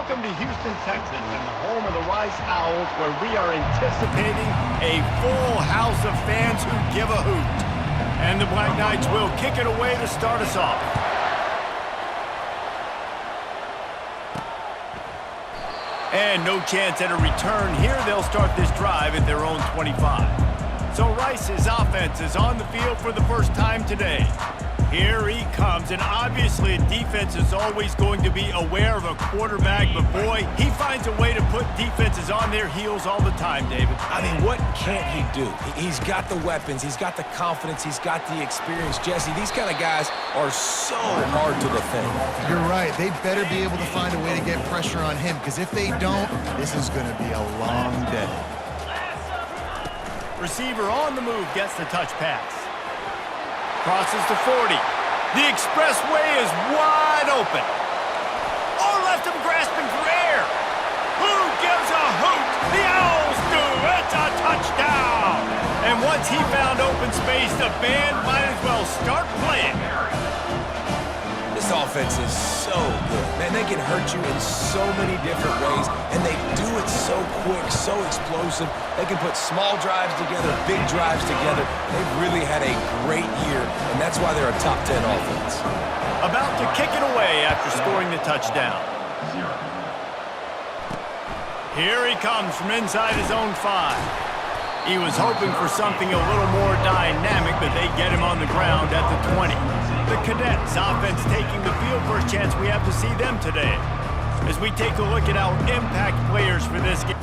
Welcome to Houston, Texas, and the home of the Rice Owls, where we are anticipating a full house of fans who give a hoot. And the Black Knights will kick it away to start us off. And no chance at a return here. They'll start this drive at their own 25. So Rice's offense is on the field for the first time today. Here he comes, and obviously defense is always going to be aware of a quarterback, but boy, he finds a way to put defenses on their heels all the time, David. I mean, what can't he do? He's got the weapons, he's got the confidence, he's got the experience. Jesse, these kind of guys are so hard to defend. You're right. They better be able to find a way to get pressure on him, because if they don't, this is going to be a long day. Receiver on the move gets the touch pass. Crosses to 40. The expressway is wide open. Oh, left him grasping for air. Who gives a hoot? The Owls do. It's a touchdown. And once he found open space, the band might as well start playing. This offense is so good. Man, they can hurt you in so many different ways, and they do it so quick, so explosive. They can put small drives together, big drives together. They've really had a great year, and that's why they're a top 10 offense. About to kick it away after scoring the touchdown. Here he comes from inside his own 5. He was hoping for something a little more dynamic, but they get him on the ground at the 20. The Cadets offense taking the field. First chance we have to see them today as we take a look at our impact players for this game.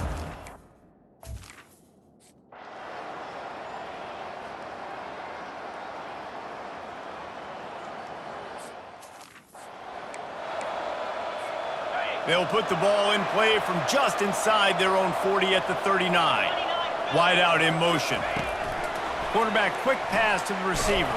They'll put the ball in play from just inside their own 40 at the 39. Wide out in motion. Quarterback quick pass to the receiver.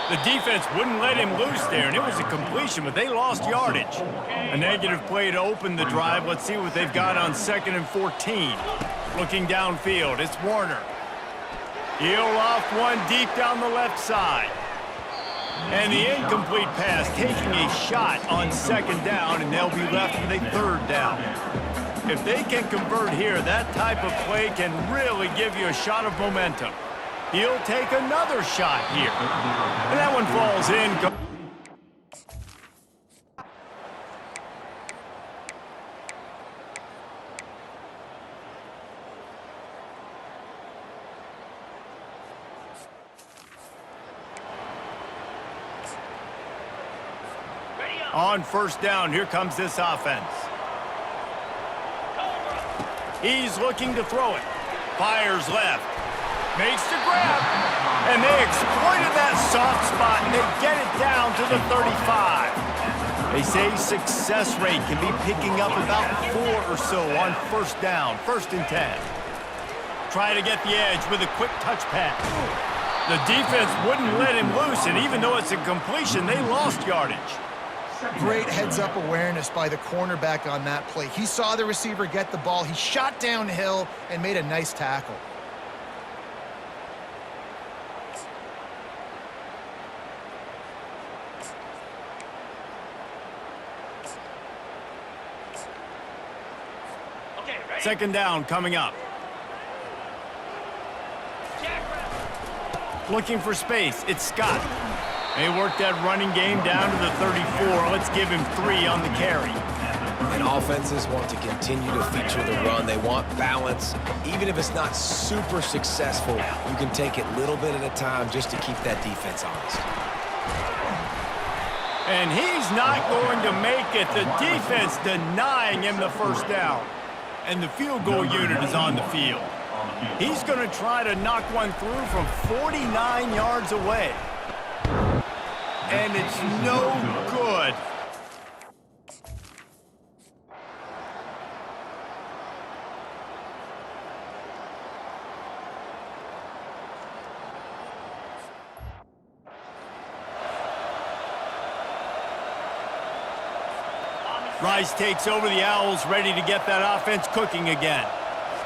The defense wouldn't let him loose there, and it was a completion, but they lost yardage. A negative play to open the drive. Let's see what they've got on 2nd and 14. Looking downfield, it's Warner. He'll off one deep down the left side. And the incomplete pass taking a shot on 2nd down, and they'll be left with a 3rd down. If they can convert here, that type of play can really give you a shot of momentum. He'll take another shot here. And that one falls in. On 1st down, here comes this offense. He's looking to throw it. Fires left. Makes the grab. And they exploited that soft spot, and they get it down to the 35. They say success rate can be picking up about 4 or so on 1st down, 1st and 10. Try to get the edge with a quick touch pass. The defense wouldn't let him loose, and even though it's a completion, they lost yardage. Great heads-up awareness by the cornerback on that play. He saw the receiver get the ball. He shot downhill and made a nice tackle. Okay, 2nd down coming up. Looking for space. It's Scott. They work that running game down to the 34. Let's give him 3 on the carry. And offenses want to continue to feature the run. They want balance. Even if it's not super successful, you can take it little bit at a time just to keep that defense honest. And he's not going to make it. The defense denying him the 1st down. And the field goal unit is on the field. He's going to try to knock one through from 49 yards away. And it's no good. Rice takes over the Owls, ready to get that offense cooking again.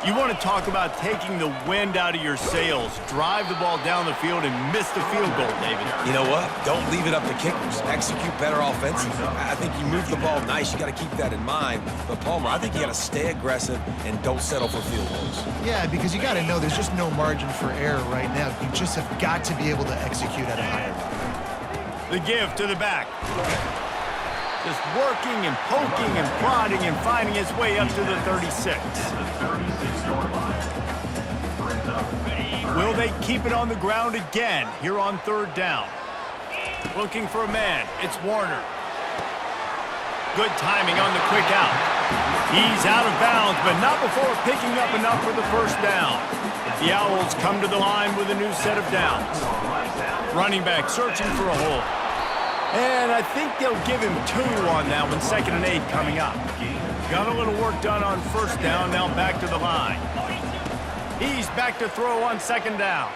You want to talk about taking the wind out of your sails. Drive the ball down the field and miss the field goal, David. You know what? Don't leave it up to kickers. Execute better offensively. I think you move the ball nice. You got to keep that in mind. But, Palmer, I think you got to stay aggressive and don't settle for field goals. Yeah, because you got to know there's just no margin for error right now. You just have got to be able to execute at a higher level. The give to the back. Just working and poking and prodding and finding his way up to the 36. Will they keep it on the ground again here on third down? Looking for a man. It's Warner. Good timing on the quick out. He's out of bounds, but not before picking up enough for the first down. The Owls come to the line with a new set of downs. Running back searching for a hole. And I think they'll give him 2 on that one, 2nd and 8 coming up. Got a little work done on first down, now back to the line. He's back to throw on 2nd down.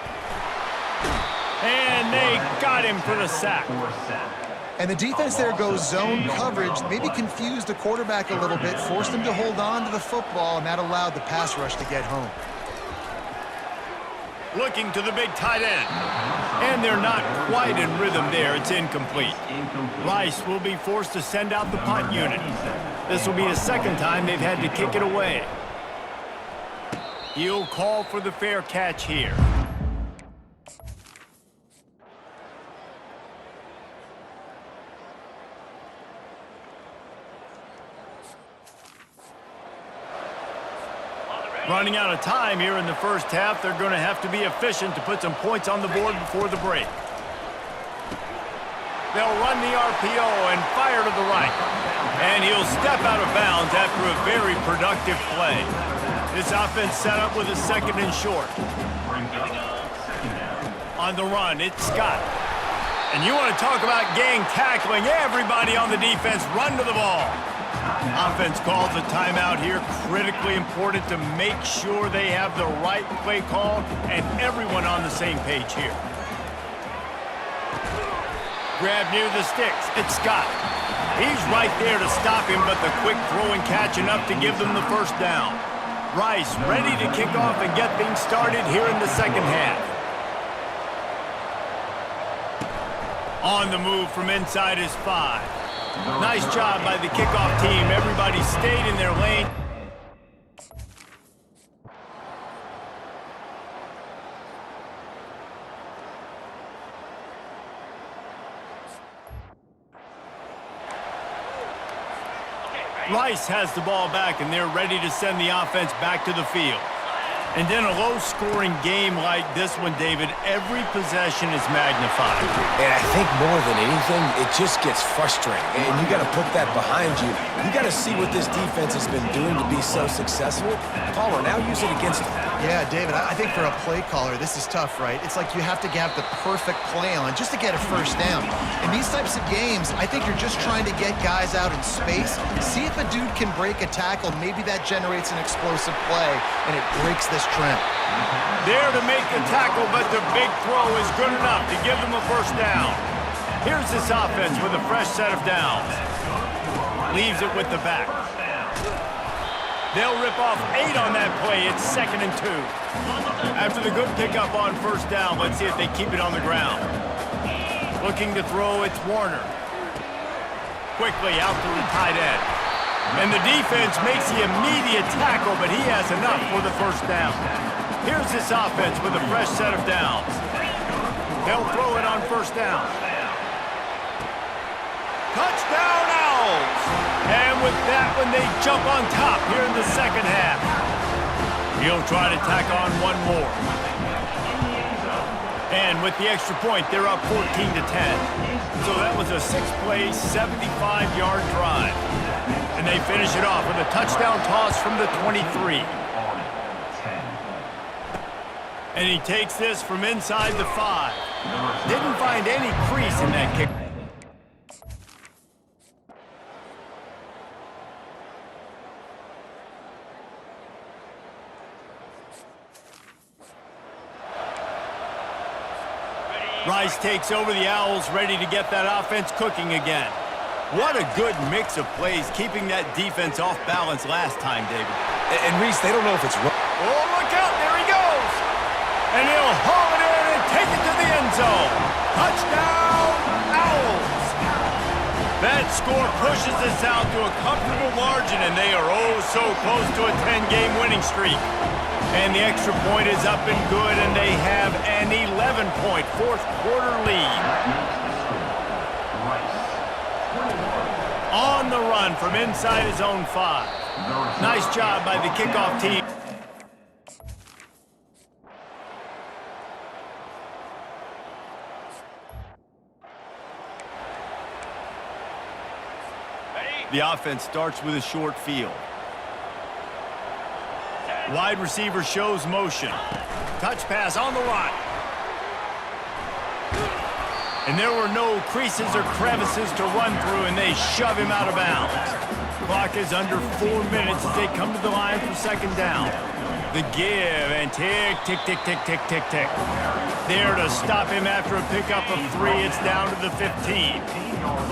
And they got him for the sack. And the defense there goes zone coverage, maybe confused the quarterback a little bit, forced him to hold on to the football, and that allowed the pass rush to get home. Looking to the big tight end. And they're not quite in rhythm there. It's incomplete. Rice will be forced to send out the punt unit. This will be the 2nd time they've had to kick it away. He'll call for the fair catch here. Running out of time here in the first half. They're going to have to be efficient to put some points on the board before the break. They'll run the RPO and fire to the right. And he'll step out of bounds after a very productive play. This offense set up with a 2nd and short. On the run, it's Scott. And you want to talk about gang tackling. Everybody on the defense run to the ball. Offense calls a timeout here. Critically important to make sure they have the right play call and everyone on the same page here. Grab near the sticks. It's Scott. He's right there to stop him, but the quick throw and catch enough to give them the first down. Rice ready to kick off and get things started here in the 2nd half. On the move from inside his 5. Nice job by the kickoff team. Everybody stayed in their lane. Rice has the ball back, and they're ready to send the offense back to the field. And in a low-scoring game like this one, David, every possession is magnified. And I think more than anything, it just gets frustrating. And you got to put that behind you. You got to see what this defense has been doing to be so successful. Palmer, now use it against them. Yeah, David, I think for a play caller, this is tough, right? It's like you have to have the perfect play on just to get a first down. In these types of games, I think you're just trying to get guys out in space, see if a dude can break a tackle. Maybe that generates an explosive play, and it breaks this trend. There to make the tackle, but the big throw is good enough to give them a first down. Here's this offense with a fresh set of downs. Leaves it with the back. They'll rip off 8 on that play. It's 2nd and 2. After the good pickup on first down, let's see if they keep it on the ground. Looking to throw, it's Warner. Quickly out to the tight end. And the defense makes the immediate tackle, but he has enough for the first down. Here's this offense with a fresh set of downs. They'll throw it on first down. Touchdown, Owls! And with that one, they jump on top here in the 2nd half. He'll try to tack on one more. And with the extra point, they're up 14 to 10. So that was a 6-play, 75-yard drive. And they finish it off with a touchdown toss from the 23. And he takes this from inside the 5. Didn't find any crease in that kick. Rice takes over. The Owls ready to get that offense cooking again. What a good mix of plays, keeping that defense off balance last time, David. And Reese, they don't know if it's wrong. Oh, look out, there he goes. And he'll haul it in and take it to the end zone. Touchdown, Owls. That score pushes us out to a comfortable margin, and they are oh so close to a 10-game winning streak. And the extra point is up and good, and they have an 11-point fourth-quarter lead. On the run from inside his own 5. Nice job by the kickoff team. The offense starts with a short field. Wide receiver shows motion. Touch pass on the run. And there were no creases or crevices to run through, and they shove him out of bounds. Clock is under 4 minutes as they come to the line for second down. The give, and tick, tick, tick, tick, tick, tick, tick. There to stop him after a pickup of 3. It's down to the 15.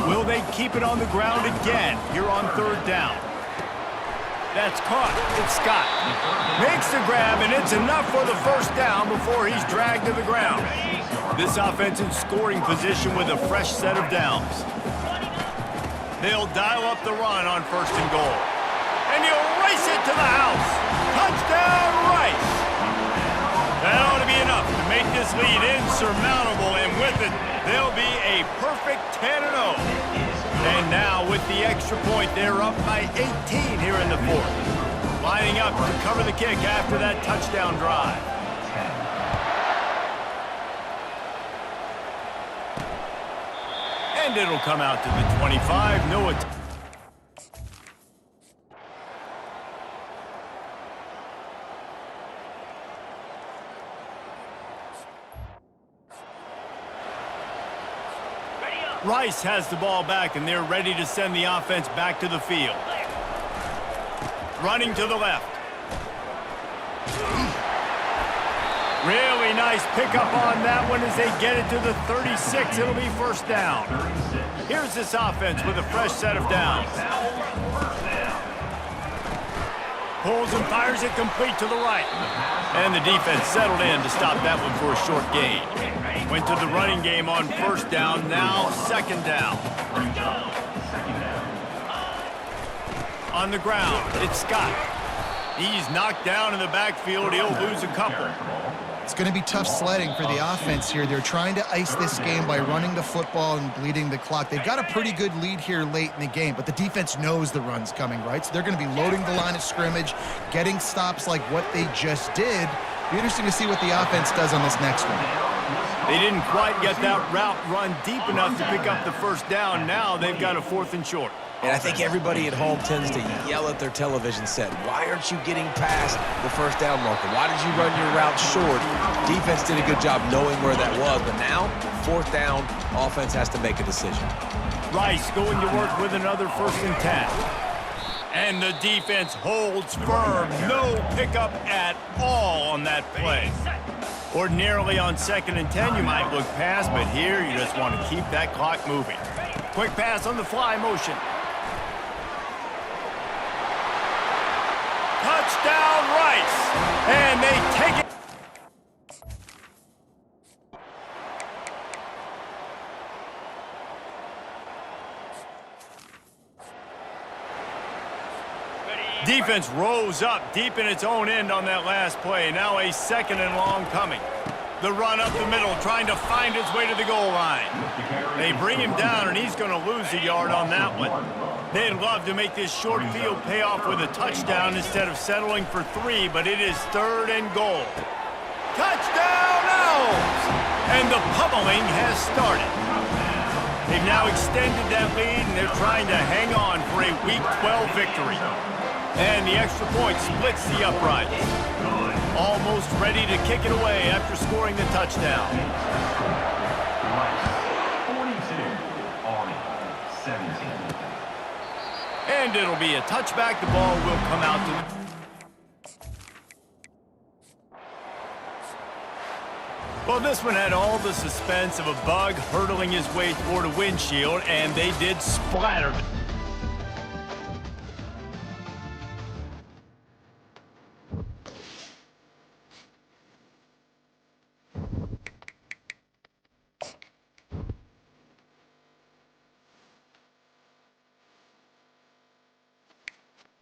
Will they keep it on the ground again here on third down? That's caught. It's Scott. Makes the grab, and it's enough for the first down before he's dragged to the ground. This offense in scoring position with a fresh set of downs. They'll dial up the run on first and goal. And he'll race it to the house. Touchdown, Rice. That ought to be enough to make this lead insurmountable, and with it, they'll be a perfect 10-0. And now, with the extra point, they're up by 18 here in the fourth. Lining up to cover the kick after that touchdown drive. And it'll come out to the 25. No attempt. Rice has the ball back, and they're ready to send the offense back to the field. Running to the left. Really nice pickup on that one as they get it to the 36. It'll be first down. Here's this offense with a fresh set of downs. Pulls and fires it complete to the right. And the defense settled in to stop that one for a short gain. Went to the running game on first down, now second down. On the ground, it's Scott. He's knocked down in the backfield. He'll lose a couple. It's going to be tough sledding for the offense here. They're trying to ice this game by running the football and bleeding the clock. They've got a pretty good lead here late in the game, but the defense knows the run's coming, right? So they're going to be loading the line of scrimmage, getting stops like what they just did. Be interesting to see what the offense does on this next one. They didn't quite get that route run deep enough to pick up the first down. Now they've got a 4th and short. And I think everybody at home tends to yell at their television set, why aren't you getting past the first down marker? Why did you run your route short? Defense did a good job knowing where that was, but now, 4th down, offense has to make a decision. Rice going to work with another 1st and 10. And the defense holds firm. No pickup at all on that play. Ordinarily on 2nd and 10, you might look past, but here you just want to keep that clock moving. Quick pass on the fly motion. Touchdown, Rice. And they take it. Defense rose up deep in its own end on that last play. Now a 2nd and long coming. The run up the middle, trying to find his way to the goal line. They bring him down, and he's going to lose a yard on that one. They'd love to make this short field pay off with a touchdown instead of settling for 3, but it is 3rd and goal. Touchdown, Owls! And the pummeling has started. They've now extended that lead, and they're trying to hang on for a Week 12 victory. And the extra point splits the uprights. Almost ready to kick it away after scoring the touchdown. 42-17. And it'll be a touchback. The ball will come out to the... Well, this one had all the suspense of a bug hurtling his way toward a windshield, and they did splatter.